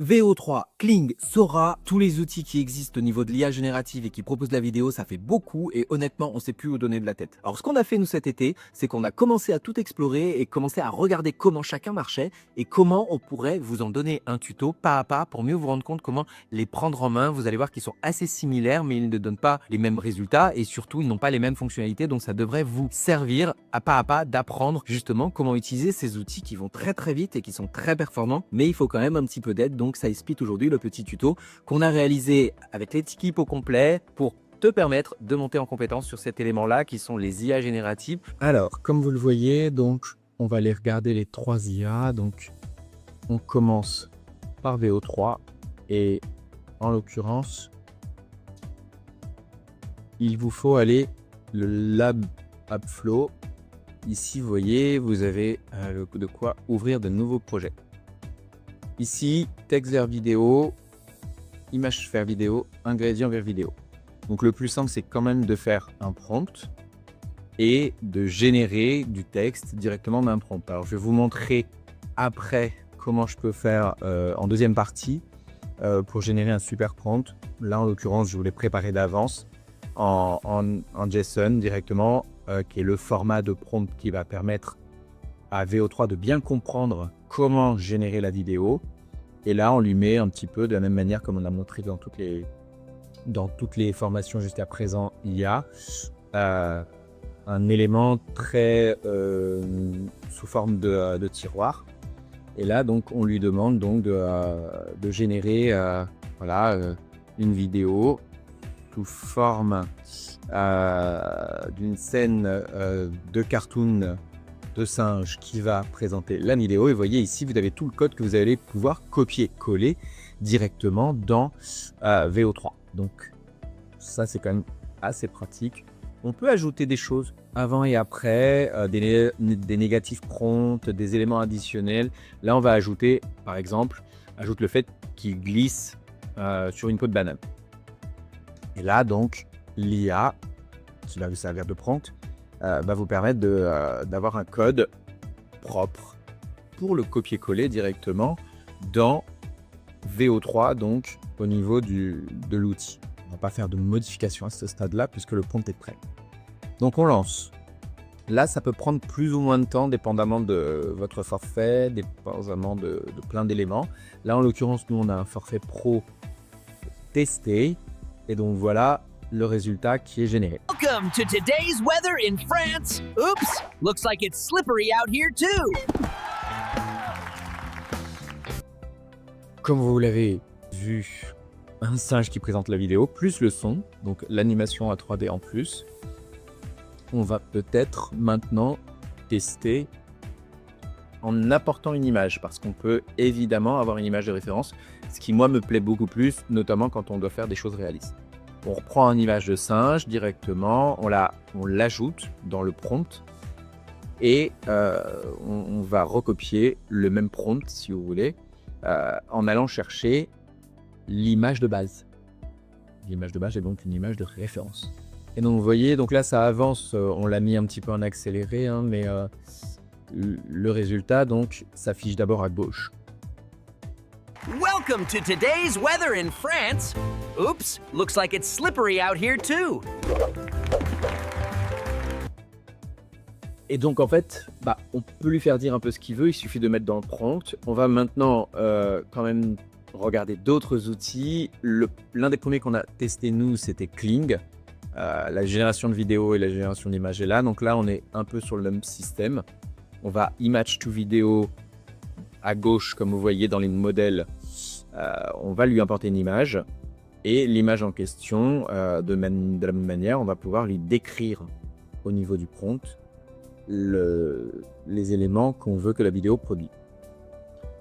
VO3, Kling, Sora, tous les outils qui existent au niveau de l'IA générative et qui proposent la vidéo, ça fait beaucoup et honnêtement, on sait plus où donner de la tête. Alors ce qu'on a fait nous cet été, c'est qu'on a commencé à tout explorer et commencé à regarder comment chacun marchait et comment on pourrait vous en donner un tuto pas à pas pour mieux vous rendre compte comment les prendre en main. Vous allez voir qu'ils sont assez similaires mais ils ne donnent pas les mêmes résultats et surtout ils n'ont pas les mêmes fonctionnalités, donc ça devrait vous servir à pas d'apprendre justement comment utiliser ces outils qui vont très vite et qui sont très performants, mais il faut quand même un petit peu d'aide. Donc ça explique aujourd'hui le petit tuto qu'on a réalisé avec l'équipe au complet pour te permettre de monter en compétence sur cet élément-là qui sont les IA génératives. Alors, comme vous le voyez, donc on va aller regarder les 3 IA. Donc on commence par VO3 et en l'occurrence, il vous faut aller le Lab AppFlow. Ici, vous voyez, vous avez de quoi ouvrir de nouveaux projets. Ici, texte vers vidéo, image vers vidéo, ingrédients vers vidéo. Donc le plus simple, c'est quand même de faire un prompt et de générer du texte directement d'un prompt. Alors je vais vous montrer après comment je peux faire en deuxième partie pour générer un super prompt. Là, en l'occurrence, je vous l'ai préparé d'avance en JSON directement, qui est le format de prompt qui va permettre à VO3 de bien comprendre comment générer la vidéo. Et là, on lui met un petit peu de la même manière comme on a montré dans toutes les formations jusqu'à présent. Il y a un élément très sous forme de tiroir. Et là, donc, on lui demande donc de générer une vidéo sous forme d'une scène de cartoon de singe qui va présenter la vidéo. Et vous voyez ici, vous avez tout le code que vous allez pouvoir copier-coller directement dans VO3. Donc ça, c'est quand même assez pratique. On peut ajouter des choses avant et après, des négatifs prompts, des éléments additionnels. Là, on va ajouter, par exemple, ajoute le fait qu'il glisse sur une peau de banane. Et là, donc, l'IA, qui va vous servir de prompt, va vous permettre d'avoir un code propre pour le copier-coller directement dans VO3, donc au niveau de l'outil. On ne va pas faire de modification à ce stade-là puisque le prompt est prêt. Donc on lance. Là, ça peut prendre plus ou moins de temps dépendamment de votre forfait, dépendamment de plein d'éléments. Là, en l'occurrence, nous, on a un forfait pro testé. Et donc voilà le résultat qui est généré. Welcome to today's weather in France. Oops, looks like it's slippery out here too. Comme vous l'avez vu, un singe qui présente la vidéo, plus le son, donc l'animation à 3D en plus. On va peut-être maintenant tester en apportant une image, parce qu'on peut évidemment avoir une image de référence, ce qui moi me plaît beaucoup plus, notamment quand on doit faire des choses réalistes. On reprend une image de singe directement, on l'ajoute dans le prompt et on va recopier le même prompt, si vous voulez, en allant chercher l'image de base. L'image de base est donc une image de référence. Et donc vous voyez, donc là ça avance, on l'a mis un petit peu en accéléré, hein, mais le résultat donc s'affiche d'abord à gauche. Welcome to today's weather in France. Oops, looks like it's slippery out here too. Et donc en fait, on peut lui faire dire un peu ce qu'il veut, il suffit de mettre dans le prompt. On va maintenant quand même regarder d'autres outils. L'un des premiers qu'on a testé nous, c'était Kling. La génération de vidéos et la génération d'images est là. Donc là, on est un peu sur le même système. On va image to vidéo à gauche, comme vous voyez dans les modèles. On va lui importer une image. Et l'image en question, de la même manière, on va pouvoir lui décrire au niveau du prompt les éléments qu'on veut que la vidéo produise.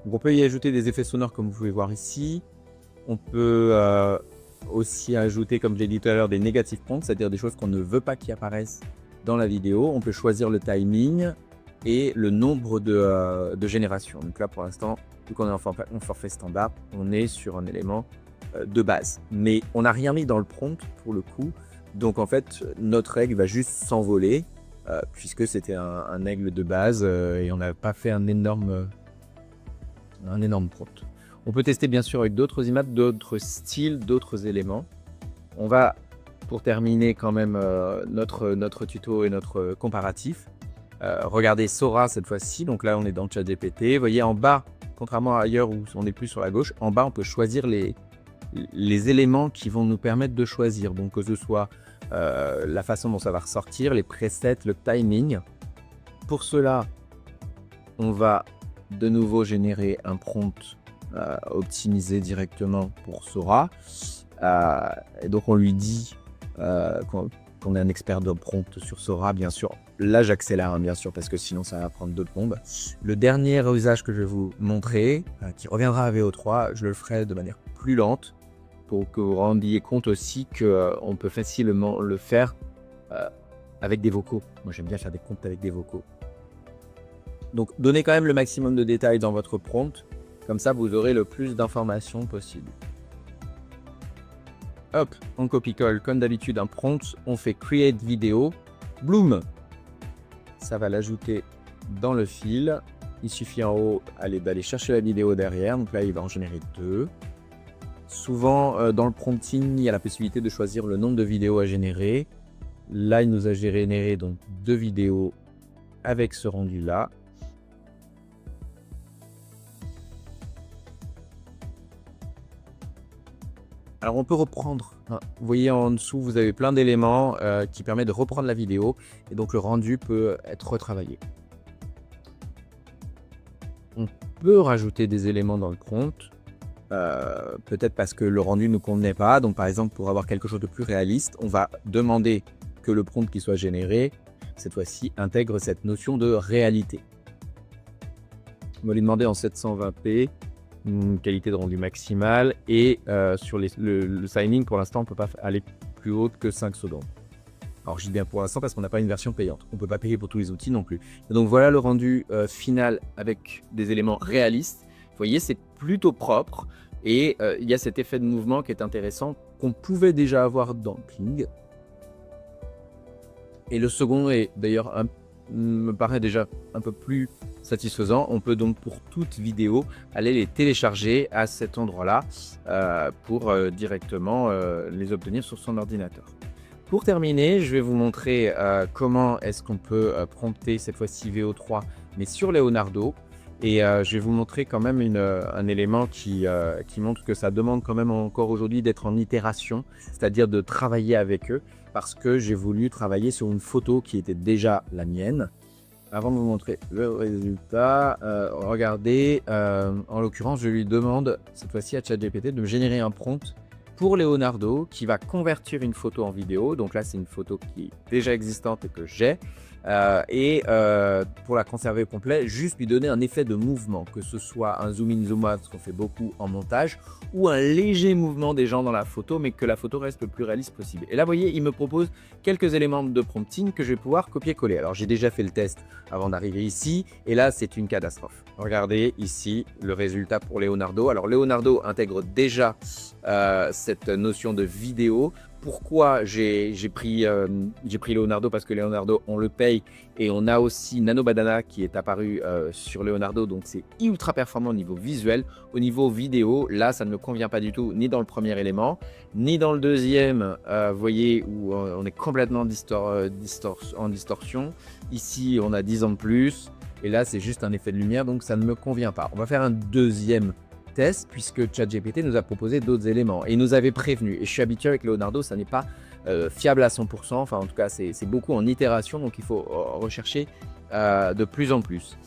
Donc on peut y ajouter des effets sonores comme vous pouvez voir ici. On peut aussi ajouter, comme je l'ai dit tout à l'heure, des negative prompts, c'est-à-dire des choses qu'on ne veut pas qui apparaissent dans la vidéo. On peut choisir le timing et le nombre de générations. Donc là, pour l'instant, vu qu'on est en forfait standard, on est sur un élément de base. Mais on n'a rien mis dans le prompt pour le coup. Donc en fait, notre aigle va juste s'envoler puisque c'était un aigle de base et on n'a pas fait un énorme prompt. On peut tester bien sûr avec d'autres images, d'autres styles, d'autres éléments. On va, pour terminer quand même notre tuto et notre comparatif, regarder Sora cette fois-ci. Donc là, on est dans ChatGPT. Vous voyez en bas, contrairement à ailleurs où on est plus sur la gauche, en bas, on peut choisir les éléments qui vont nous permettre de choisir. Donc que ce soit la façon dont ça va ressortir, les presets, le timing. Pour cela, on va de nouveau générer un prompt optimisé directement pour Sora. Et donc on lui dit qu'on est un expert de prompt sur Sora, bien sûr. Là j'accélère bien sûr parce que sinon ça va prendre d'autres bombes. Le dernier usage que je vais vous montrer, qui reviendra à VO3, je le ferai de manière plus lente pour que vous vous rendiez compte aussi qu'on peut facilement le faire avec des vocaux. Moi j'aime bien faire des prompts avec des vocaux. Donc donnez quand même le maximum de détails dans votre prompt, comme ça vous aurez le plus d'informations possible. Hop, on copie-colle comme d'habitude un prompt, on fait create vidéo, bloom. Ça va l'ajouter dans le fil. Il suffit en haut d'aller chercher la vidéo derrière, donc là il va en générer 2. Souvent dans le prompting, il y a la possibilité de choisir le nombre de vidéos à générer. Là il nous a généré donc 2 vidéos avec ce rendu là. Alors on peut reprendre, vous voyez en dessous vous avez plein d'éléments qui permettent de reprendre la vidéo et donc le rendu peut être retravaillé. On peut rajouter des éléments dans le prompt, peut-être parce que le rendu ne convenait pas. Donc par exemple pour avoir quelque chose de plus réaliste, on va demander que le prompt qui soit généré, cette fois-ci intègre cette notion de réalité. On va lui demander en 720p. Une qualité de rendu maximale et sur le signing pour l'instant on ne peut pas aller plus haut que 5 secondes. Alors je dis bien pour l'instant parce qu'on n'a pas une version payante, on ne peut pas payer pour tous les outils non plus. Et donc voilà le rendu final avec des éléments réalistes. Vous voyez c'est plutôt propre et il y a cet effet de mouvement qui est intéressant qu'on pouvait déjà avoir dans Ping. Et le second est d'ailleurs me paraît déjà un peu plus satisfaisant. On peut donc pour toute vidéo aller les télécharger à cet endroit-là pour directement les obtenir sur son ordinateur. Pour terminer, je vais vous montrer comment est-ce qu'on peut prompter cette fois-ci VO3 mais sur Leonardo. Et je vais vous montrer quand même un élément qui montre que ça demande quand même encore aujourd'hui d'être en itération, c'est-à-dire de travailler avec eux, parce que j'ai voulu travailler sur une photo qui était déjà la mienne. Avant de vous montrer le résultat, regardez, en l'occurrence, je lui demande cette fois-ci à ChatGPT de me générer un prompt pour Leonardo qui va convertir une photo en vidéo. Donc là, c'est une photo qui est déjà existante et que j'ai. Pour la conserver au complet, juste lui donner un effet de mouvement, que ce soit un zoom in zoom out, ce qu'on fait beaucoup en montage, ou un léger mouvement des gens dans la photo, mais que la photo reste le plus réaliste possible. Et là, vous voyez, il me propose quelques éléments de prompting que je vais pouvoir copier-coller. Alors, j'ai déjà fait le test avant d'arriver ici, et là, c'est une catastrophe. Regardez ici le résultat pour Leonardo. Alors, Leonardo intègre déjà cette notion de vidéo. Pourquoi j'ai pris Leonardo? Parce que Leonardo, on le paye et on a aussi Nano Banana qui est apparu sur Leonardo. Donc, c'est ultra performant au niveau visuel. Au niveau vidéo, là, ça ne me convient pas du tout, ni dans le premier élément, ni dans le deuxième. Vous voyez, où on est complètement en distorsion. Ici, on a 10 ans de plus. Et là, c'est juste un effet de lumière, donc ça ne me convient pas. On va faire un deuxième test puisque ChatGPT nous a proposé d'autres éléments et il nous avait prévenu. Et je suis habitué avec Leonardo, ça n'est pas fiable à 100%. Enfin, en tout cas, c'est beaucoup en itération, donc il faut rechercher de plus en plus.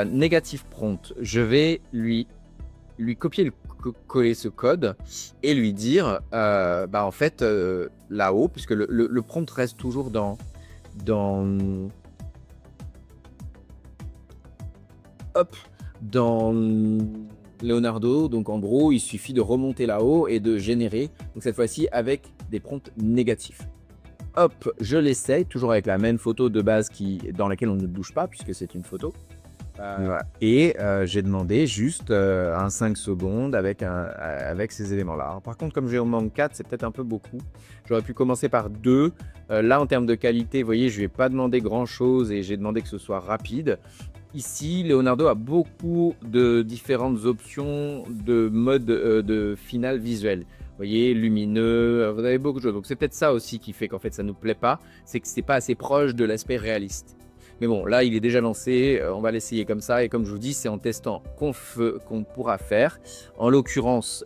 Négatif prompt, je vais lui copier-coller ce code et lui dire, en fait, là-haut, puisque le prompt reste toujours dans Leonardo, donc en gros il suffit de remonter là-haut et de générer, donc cette fois-ci avec des prompts négatifs. Hop, je l'essaye, toujours avec la même photo de base dans laquelle on ne bouge pas puisque c'est une photo. Voilà. Et j'ai demandé juste un 5 secondes avec ces éléments-là. Alors, par contre, comme j'ai en manque 4, c'est peut-être un peu beaucoup. J'aurais pu commencer par 2. Là, en termes de qualité, vous voyez, je ne lui ai pas demandé grand-chose et j'ai demandé que ce soit rapide. Ici, Leonardo a beaucoup de différentes options de mode de finale visuel. Vous voyez, lumineux, vous avez beaucoup de choses. Donc c'est peut-être ça aussi qui fait qu'en fait ça nous plaît pas, c'est que c'est pas assez proche de l'aspect réaliste. Mais bon, là il est déjà lancé, on va l'essayer comme ça et comme je vous dis, c'est en testant qu'on pourra faire. En l'occurrence,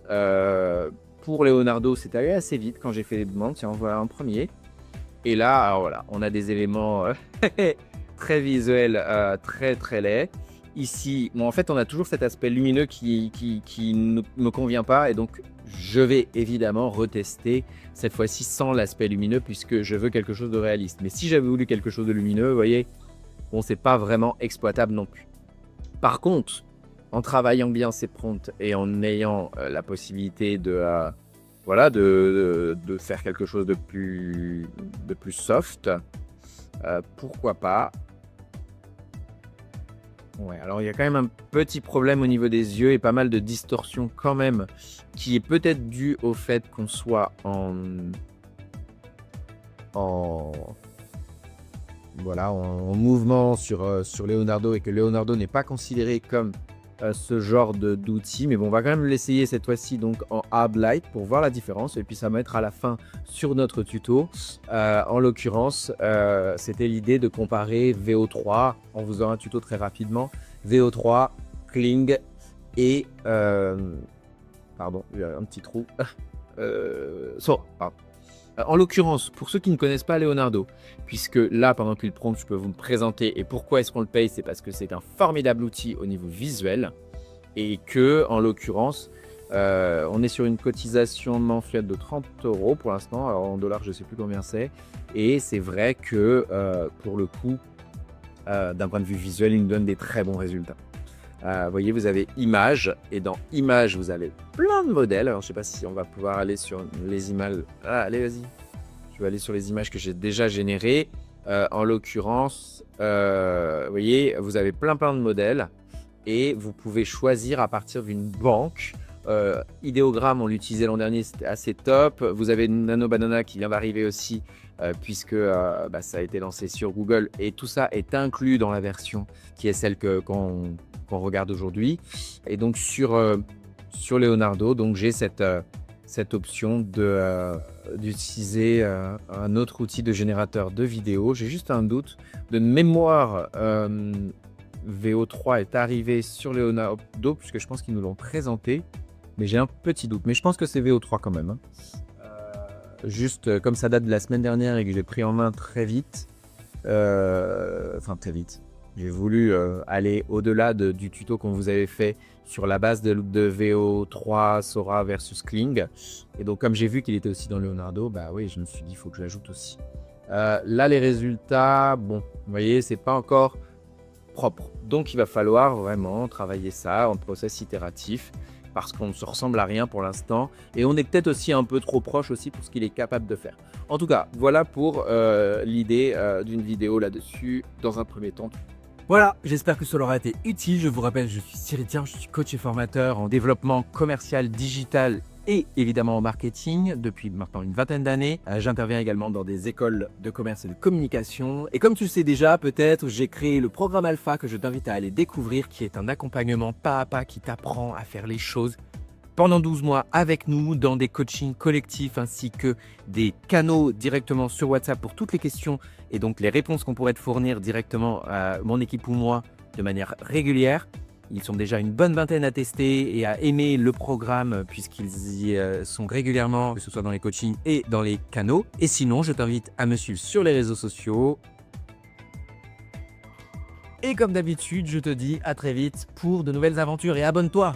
pour Leonardo, c'est allé assez vite quand j'ai fait les demandes. Tiens, voilà un premier. Et là, alors voilà, on a des éléments très visuels, très très laids. Ici, bon, en fait, on a toujours cet aspect lumineux qui ne me convient pas. Et donc, je vais évidemment retester cette fois-ci sans l'aspect lumineux puisque je veux quelque chose de réaliste. Mais si j'avais voulu quelque chose de lumineux, vous voyez, bon, c'est pas vraiment exploitable non plus. Par contre, en travaillant bien ces prompts et en ayant la possibilité de voilà, de faire quelque chose de plus soft, pourquoi pas. Ouais, alors il y a quand même un petit problème au niveau des yeux et pas mal de distorsion quand même, qui est peut-être dû au fait qu'on soit en voilà, en mouvement sur Leonardo et que Leonardo n'est pas considéré comme ce genre d'outil. Mais bon, on va quand même l'essayer cette fois-ci donc en Hard Light pour voir la différence. Et puis ça va être à la fin sur notre tuto. En l'occurrence, c'était l'idée de comparer VO3 en vous faisant un tuto très rapidement. VO3, Kling et... pardon, il y a un petit trou. Pardon. En l'occurrence, pour ceux qui ne connaissent pas Leonardo, puisque là, pendant qu'il prompt, je peux vous le présenter. Et pourquoi est-ce qu'on le paye? C'est parce que c'est un formidable outil au niveau visuel. Et que, en l'occurrence, on est sur une cotisation mensuelle de 30 € pour l'instant. Alors en dollars, je ne sais plus combien c'est. Et c'est vrai que, pour le coup, d'un point de vue visuel, il nous donne des très bons résultats. Vous voyez, vous avez Images, et dans Images, vous avez plein de modèles. Alors, je ne sais pas si on va pouvoir aller sur les images. Ah, allez, vas-y. Je vais aller sur les images que j'ai déjà générées. En l'occurrence, vous voyez, vous avez plein de modèles, et vous pouvez choisir à partir d'une banque. Idéogramme, on l'utilisait l'an dernier, c'était assez top. Vous avez Nano Banana qui vient d'arriver aussi, puisque ça a été lancé sur Google, et tout ça est inclus dans la version qui est celle qu'on regarde aujourd'hui. Et donc sur Leonardo, donc j'ai cette option d'utiliser un autre outil de générateur de vidéos. J'ai juste un doute de mémoire. VO3 est arrivé sur Leonardo puisque je pense qu'ils nous l'ont présenté, mais j'ai un petit doute. Mais je pense que c'est VO3 quand même. Juste comme ça date de la semaine dernière et que j'ai pris en main très vite. Enfin très vite. J'ai voulu aller au-delà du tuto qu'on vous avait fait sur la base de VO3 Sora versus Kling. Et donc comme j'ai vu qu'il était aussi dans Leonardo, bah oui, je me suis dit il faut que je l'ajoute aussi. Là les résultats, bon, vous voyez, c'est pas encore propre. Donc il va falloir vraiment travailler ça en process itératif parce qu'on ne se ressemble à rien pour l'instant et on est peut-être aussi un peu trop proche aussi pour ce qu'il est capable de faire. En tout cas, voilà pour l'idée d'une vidéo là-dessus dans un premier temps. Voilà, j'espère que cela aura été utile. Je vous rappelle, je suis Cyril Thiens, je suis coach et formateur en développement commercial, digital et évidemment en marketing depuis maintenant une vingtaine d'années. J'interviens également dans des écoles de commerce et de communication. Et comme tu le sais déjà, peut-être, j'ai créé le programme Alpha que je t'invite à aller découvrir, qui est un accompagnement pas à pas qui t'apprend à faire les choses pendant 12 mois avec nous dans des coachings collectifs ainsi que des canaux directement sur WhatsApp pour toutes les questions et donc les réponses qu'on pourrait te fournir directement à mon équipe ou moi de manière régulière. Ils sont déjà une bonne vingtaine à tester et à aimer le programme puisqu'ils y sont régulièrement, que ce soit dans les coachings et dans les canaux. Et sinon, je t'invite à me suivre sur les réseaux sociaux. Et comme d'habitude, je te dis à très vite pour de nouvelles aventures et abonne-toi!